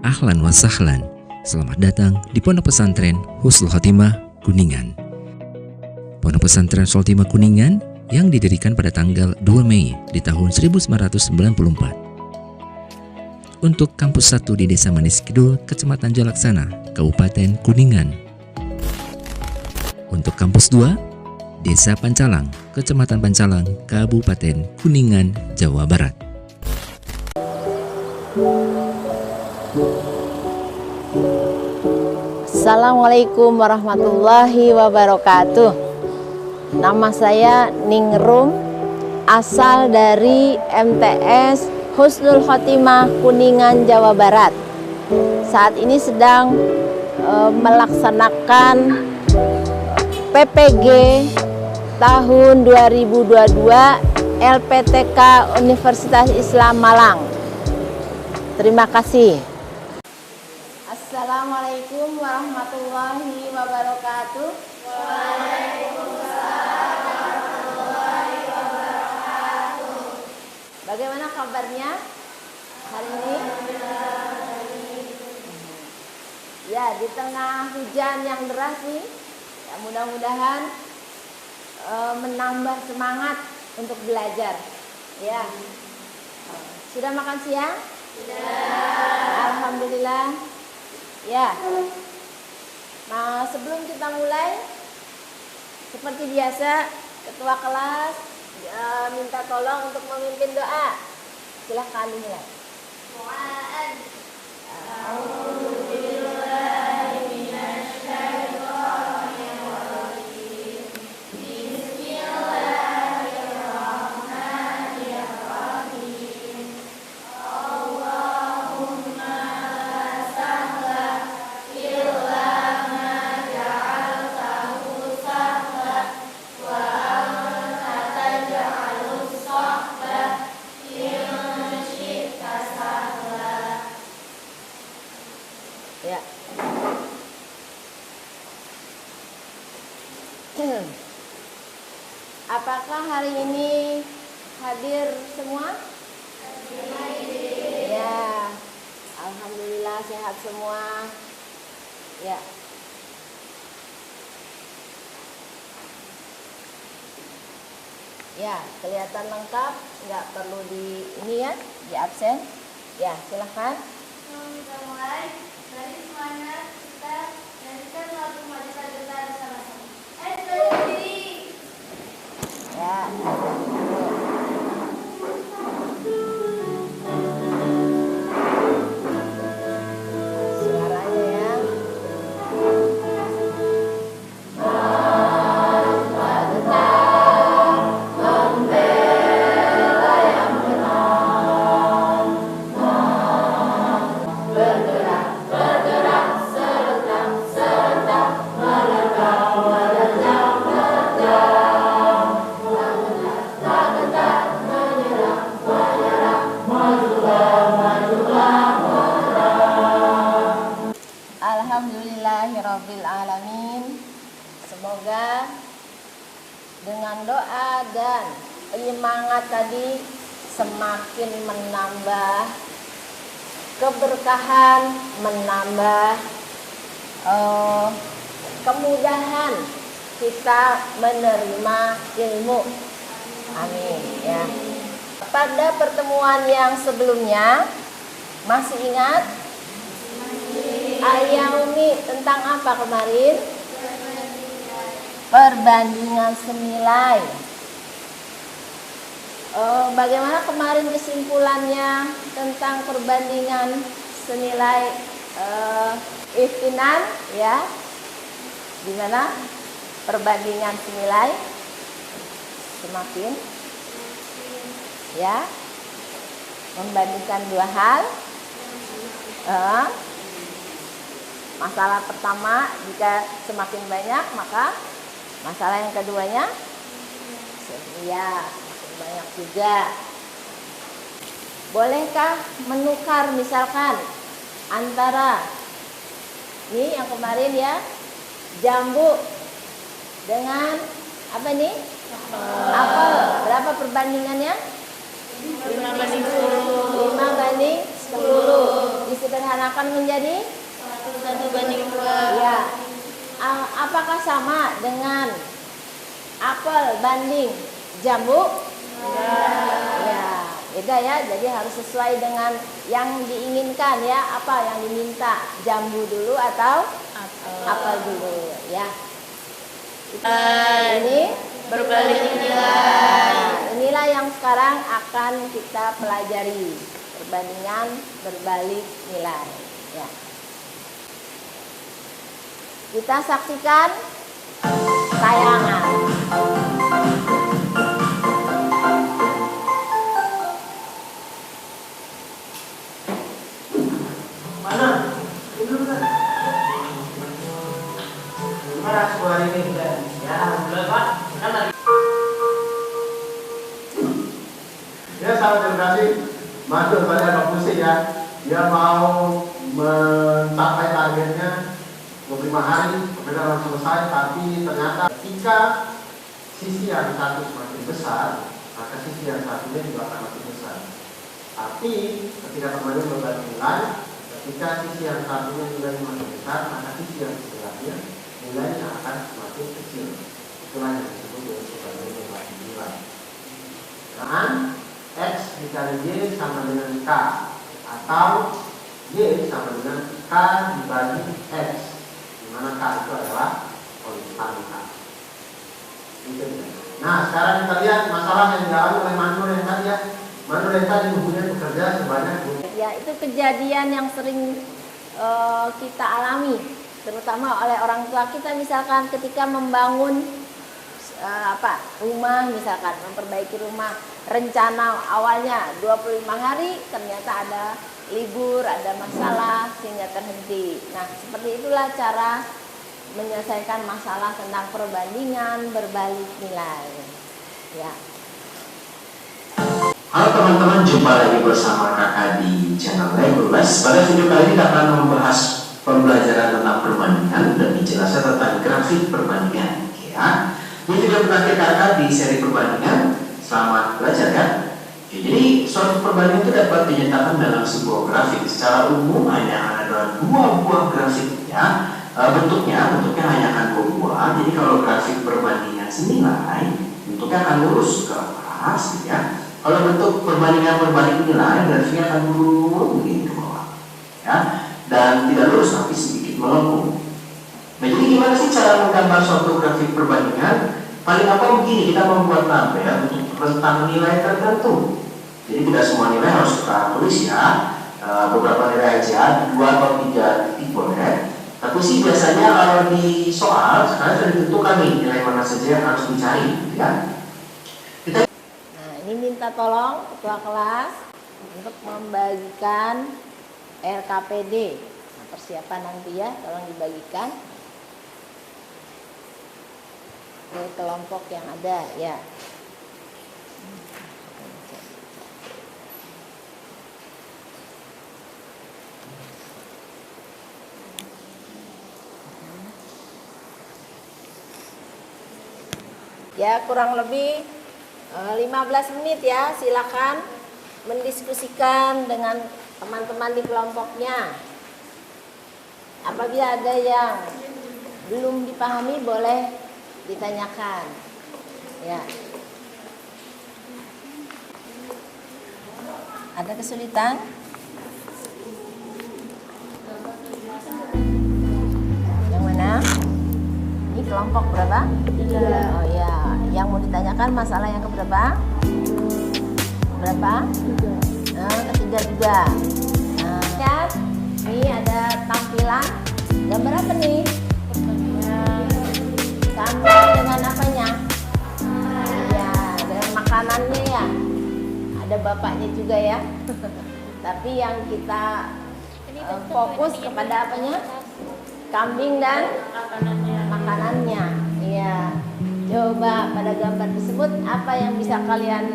Ahlan wa sahlan. Selamat datang di Pondok Pesantren Husnul Khotimah Kuningan. Pondok Pesantren Husnul Khotimah Kuningan yang didirikan pada tanggal 2 Mei di tahun 1994. Untuk kampus 1 di Desa Manis Kidul, Kecamatan Jalaksana, Kabupaten Kuningan. Untuk kampus 2, Desa Pancalang, Kecamatan Pancalang, Kabupaten Kuningan, Jawa Barat. Assalamualaikum warahmatullahi wabarakatuh. Nama saya Ningrum, asal dari MTS Husnul Khotimah Kuningan, Jawa Barat. Saat ini sedang melaksanakan PPG tahun 2022 LPTK Universitas Islam Malang. Terima kasih. Assalamualaikum warahmatullahi wabarakatuh. Waalaikumsalam warahmatullahi wabarakatuh. Bagaimana kabarnya hari ini? Ya, di tengah hujan yang deras nih, ya, mudah-mudahan menambah semangat untuk belajar. Ya, sudah makan siang? Alhamdulillah. Ya. Nah, sebelum kita mulai, seperti biasa, ketua kelas minta tolong untuk memimpin doa. Silahkan dimulai. Ya. Apakah hari ini hadir semua? Ya. Alhamdulillah sehat semua. Ya. Ya, kelihatan lengkap, nggak perlu di ini ya, di absen. Ya, silahkan. Kita mulai. Dari semuanya kita nyanyikan lagu Merdeka Kita bersama-sama. Berdiri. Ya. Suaranya ya. Alhamdulillahirabbil alamin. Semoga dengan doa dan penyemangat tadi semakin menambah keberkahan, menambah kemudahan kita menerima ilmu. Amin ya. Pada pertemuan yang sebelumnya masih ingat Ayaumi tentang apa kemarin? Perbandingan senilai. Bagaimana kemarin kesimpulannya tentang perbandingan senilai iftinan ya? Gimana perbandingan senilai? Semakin ya, membandingkan dua hal. Masalah pertama, jika semakin banyak maka masalah yang keduanya ya semakin banyak juga. Bolehkah menukar misalkan antara ini yang kemarin ya, jambu dengan apa nih? Apel. Berapa perbandingannya? 5 banding 10. 5 banding 10. 10. Disederhanakan menjadi 1:2. ya. Apakah sama dengan apel banding jambu? Ya, beda ya. Jadi harus sesuai dengan yang diinginkan ya. Apa yang diminta? Jambu dulu atau apel dulu ya. Ini Berbalik nilai. Nah, inilah yang sekarang akan kita pelajari, perbandingan berbalik nilai ya. Kita saksikan tayangan. Mana? Itu benar. Gimana sebuah hari ini? Ya, alhamdulillah Pak. Kan lagi. Ya, sahabat demokrasi, masuk pada konklusi ya. Dia mau mencapai targetnya 25 hari, kemudian langsung selesai. Tapi ternyata ketika sisi yang satu semakin besar, maka sisi yang satunya juga akan makin besar. Tapi ketika temannya berbagi nilai, ketika sisi yang satunya nilainya makin besar, maka sisi yang sebelahnya nilainya akan semakin kecil. Itulah yang disebut dengan sebagai berbagi nilai. Dan X dikali Y sama dengan K, atau Y sama dengan K dibagi X, di mana K itu adalah konstan K. Nah, sekarang kita lihat masalah yang dialami oleh Manur yang tadi ya. Manur yang tadi hubungan bekerja sebanyak Ya, itu kejadian yang sering kita alami, terutama oleh orang tua kita, misalkan ketika membangun rumah, misalkan memperbaiki rumah, rencana awalnya 25 hari, ternyata ada libur, ada masalah sehingga terhenti. Nah, seperti itulah cara menyelesaikan masalah tentang perbandingan berbalik nilai. Ya. Halo teman-teman, jumpa lagi bersama kakak di channel Legoless. Pada video kali ini kita akan membahas pembelajaran tentang perbandingan dan dijelaskan tentang grafik perbandingan. Ya, ini video terakhir kakak di seri perbandingan. Selamat belajar ya. Jadi suatu perbandingan itu dapat dinyatakan dalam sebuah grafik. Secara umum hanya ada dua buah grafik ya. Bentuknya hanya akan dua buah. Jadi kalau grafik perbandingan senilai, bentuknya akan lurus ke atas, gitu ya. Kalau bentuk perbandingan berbalik nilai, grafiknya akan turun begini ke bawah, ya, dan tidak lurus tapi sedikit melengkung. Nah, jadi gimana sih cara menggambar suatu grafik perbandingan? Paling apa begini, kita membuat tabel untuk rentang nilai tertentu. Jadi tidak semua nilai harus kita tulis ya, beberapa nilai aja, 2 atau 3 titik boleh. Tapi sih biasanya kalau di soal sekarang sudah ditentukan nih nilai mana saja yang harus dicari, ya. Ini minta tolong ketua kelas untuk membagikan RKPD. Nah, persiapan nanti ya, tolong dibagikan ke kelompok yang ada ya. Ya, kurang lebih 15 menit ya, silakan mendiskusikan dengan teman-teman di kelompoknya. Apabila ada yang belum dipahami boleh ditanyakan. Ya. Ada kesulitan? Yang mana? Ini kelompok berapa? 3. Oh ya, yang mau ditanyakan masalah yang keberapa? Berapa? 3. Nah, ketiga juga. Nah, lihat, ini ada tampilan gambar apa nih? Gambar dengan apanya? Ya, dengan makanannya ya. Ada bapaknya juga ya. Tapi yang kita fokus kepada apanya? Kambing dan makanannya. Iya. Coba pada gambar tersebut apa yang bisa kalian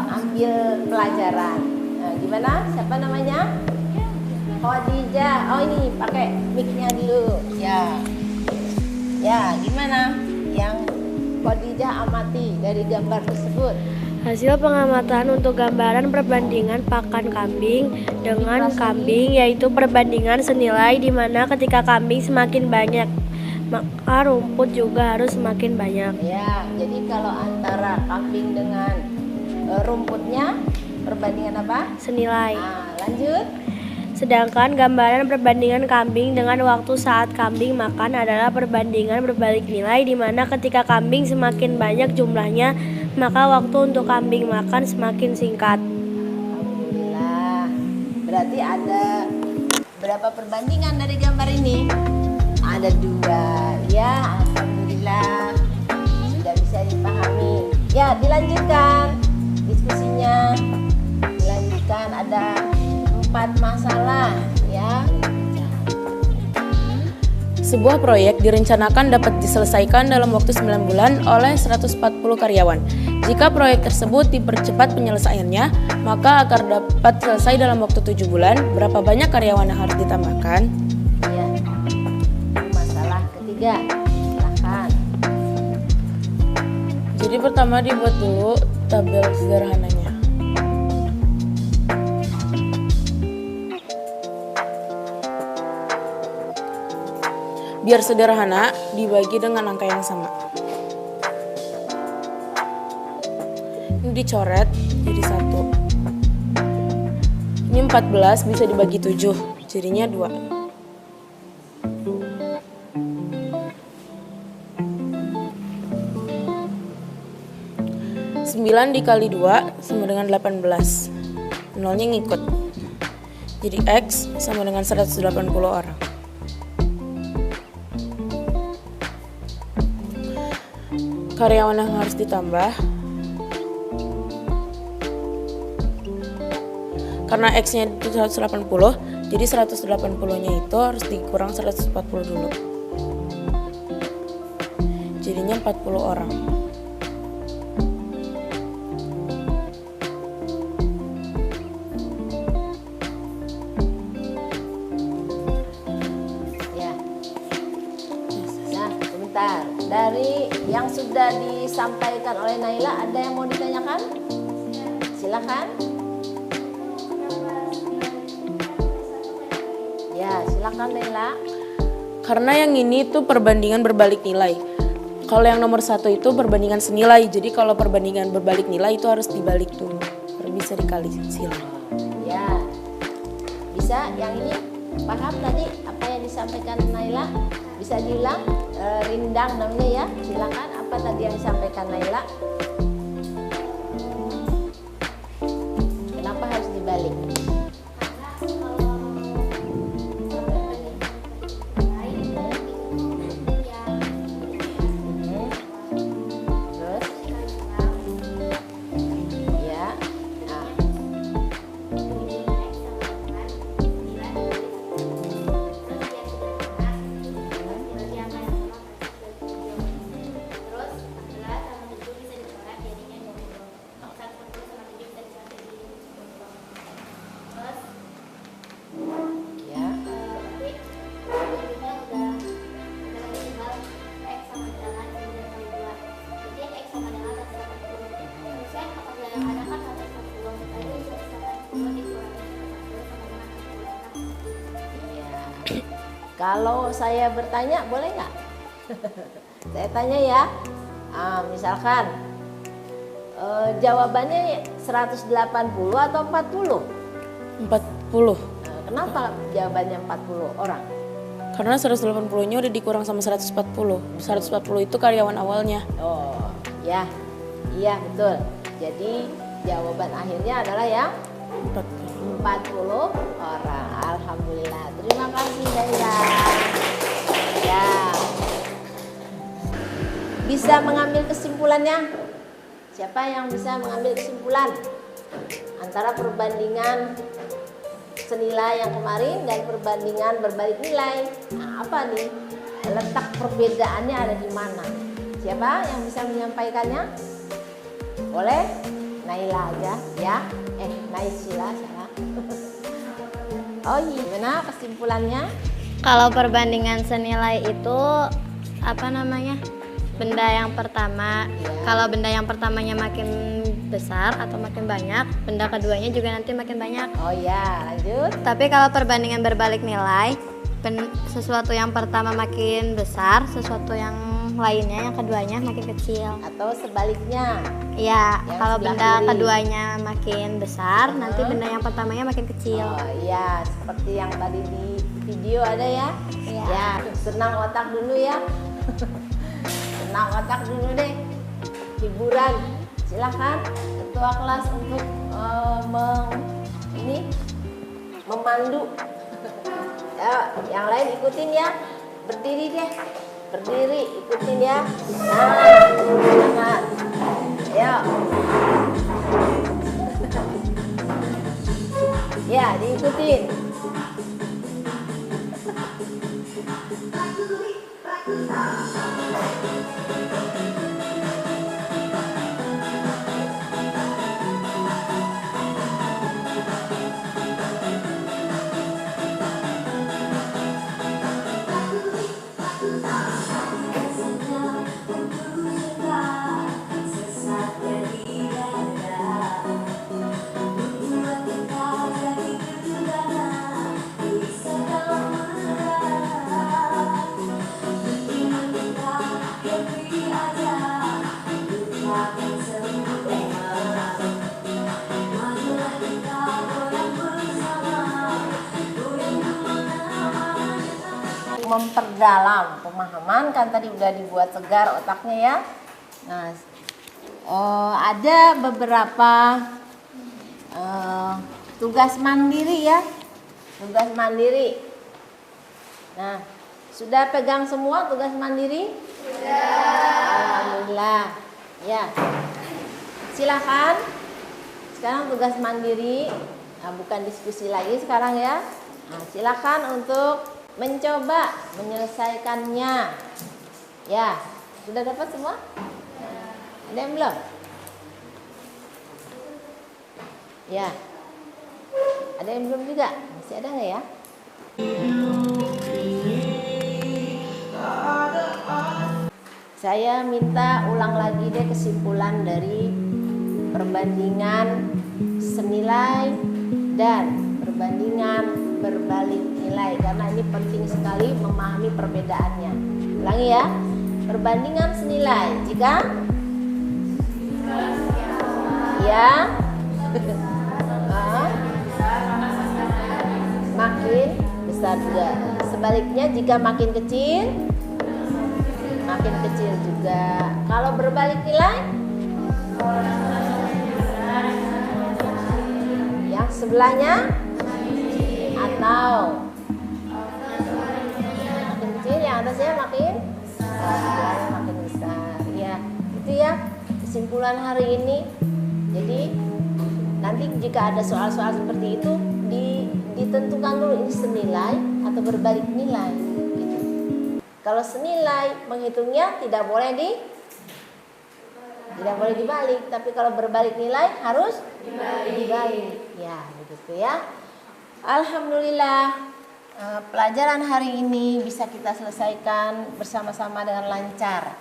ambil pelajaran? Nah, gimana? Siapa namanya? Khadijah. Oh, ini pakai mic-nya dulu. Ya. Ya, gimana? Yang Khadijah amati dari gambar tersebut. Hasil pengamatan untuk gambaran perbandingan pakan kambing dengan kambing yaitu perbandingan senilai di mana ketika kambing semakin banyak maka rumput juga harus semakin banyak. Ya, jadi kalau antara kambing dengan rumputnya perbandingan apa? Senilai. Nah, lanjut. Sedangkan gambaran perbandingan kambing dengan waktu saat kambing makan adalah perbandingan berbalik nilai di mana ketika kambing semakin banyak jumlahnya maka waktu untuk kambing makan semakin singkat. Alhamdulillah. Berarti ada berapa perbandingan dari gambar ini? Ada 2. Ya, alhamdulillah. Sudah bisa dipahami. Ya, dilanjutkan diskusinya. Dilanjutkan ada 4 masalah ya. Sebuah proyek direncanakan dapat diselesaikan dalam waktu 9 bulan oleh 140 karyawan. Jika proyek tersebut dipercepat penyelesaiannya, maka agar dapat selesai dalam waktu 7 bulan, berapa banyak karyawan yang harus ditambahkan? Ya. Masalah ketiga. Silakan. Jadi pertama dibuat dulu tabel sederhananya. Biar sederhana, dibagi dengan angka yang sama. Ini dicoret jadi 1. Ini 14 bisa dibagi 7, jadinya 2. 9 dikali 2 sama dengan 18. Nolnya ngikut. Jadi X sama dengan 180 orang. Karyawan yang harus ditambah karena X-nya itu 180, jadi 180-nya itu harus dikurang 140 dulu. Jadinya 40 orang. Ya. Nah, sebentar. Dari yang sudah disampaikan oleh Naila, ada yang mau ditanyakan? Silakan. Ya, silakan Naila. Karena yang ini tuh perbandingan berbalik nilai. Kalau yang nomor 1 itu perbandingan senilai. Jadi kalau perbandingan berbalik nilai itu harus dibalik dulu. Baru bisa dikali silang. Ya. Bisa yang ini paham tadi apa yang disampaikan Naila? Bisa diulang? Rindang namanya ya. Silakan, apa tadi yang disampaikan Naila? Kenapa harus dibalik? Terus? Ya. Nah. Ya. Kalau saya bertanya boleh nggak? Saya tanya ya. Misalkan jawabannya 180 atau 40? 40. Kenapa jawabannya 40 orang? Karena 180-nya udah dikurang sama 140. 140 itu karyawan awalnya. Oh, ya. Iya, betul. Jadi jawaban akhirnya adalah yang 40 orang. Alhamdulillah. Terima kasih Naila. Ya. Bisa mengambil kesimpulannya? Siapa yang bisa mengambil kesimpulan antara perbandingan senilai yang kemarin dan perbandingan berbalik nilai? Nah, apa nih? Letak perbedaannya ada di mana? Siapa yang bisa menyampaikannya? Boleh? Naila aja ya. Naisila salah. Oh, gimana kesimpulannya? Kalau perbandingan senilai itu benda yang pertama. Ya. Kalau benda yang pertamanya makin besar atau makin banyak, benda keduanya juga nanti makin banyak. Oh ya, lanjut. Tapi kalau perbandingan berbalik nilai, sesuatu yang pertama makin besar, sesuatu yang lainnya yang keduanya makin kecil. Atau sebaliknya. Iya, Yang kalau sebelah benda kiri. keduanya makin besar, nanti benda yang pertamanya makin kecil. Oh iya, seperti yang tadi di video ada ya. Iya. Ya, senang otak dulu ya. Senang otak dulu deh. Hiburan. Silakan ketua kelas untuk memandu. Ya, yang lain ikutin ya. Berdiri deh. Berdiri, ikutin ya. Nah, ayo. Ya, diikutin. Memperdalam pemahaman, kan tadi udah dibuat segar otaknya ya. Nah, ada beberapa tugas mandiri ya, tugas mandiri. Nah, sudah pegang semua tugas mandiri? Sudah. Alhamdulillah. Ya, silakan. Sekarang tugas mandiri, nah, bukan diskusi lagi sekarang ya. Nah, silakan untuk mencoba menyelesaikannya. Ya, sudah dapat semua? Ada yang belum? Ya, ada yang belum juga? Masih ada nggak ya? Saya minta ulang lagi deh kesimpulan dari perbandingan senilai dan perbandingan berbalik nilai, karena ini penting sekali memahami perbedaannya. Ulangi ya. Perbandingan senilai jika ya makin besar juga. Sebaliknya jika makin kecil juga. Kalau berbalik nilai yang sebelahnya atau makin kecil, yang atasnya makin besar. Ya, itu ya kesimpulan hari ini. Jadi nanti jika ada soal-soal seperti itu ditentukan dulu ini senilai atau berbalik nilai. Gitu. Kalau senilai menghitungnya tidak boleh dibalik, tapi kalau berbalik nilai harus dibalik. Ya, begitu ya. Alhamdulillah, pelajaran hari ini bisa kita selesaikan bersama-sama dengan lancar.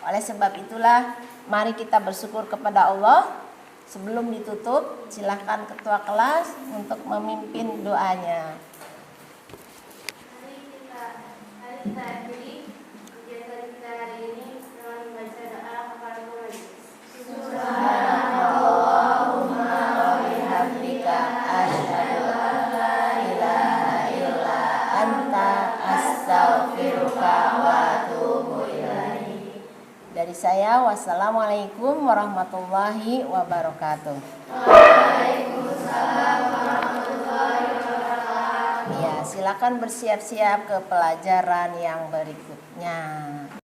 Oleh sebab itulah, mari kita bersyukur kepada Allah. Sebelum ditutup, silakan ketua kelas untuk memimpin doanya. Mari kita akhiri kegiatan kita hari ini dengan membaca doa kepada Tuhan. Subhanallahumma wa bihamdika asyhadu an la ilaha illa anta astaghfiruka wa atubu ilaik. Dari saya, wassalamualaikum warahmatullahi wabarakatuh. Waalaikumsalam warahmatullahi wabarakatuh. Ya, silakan bersiap-siap ke pelajaran yang berikutnya.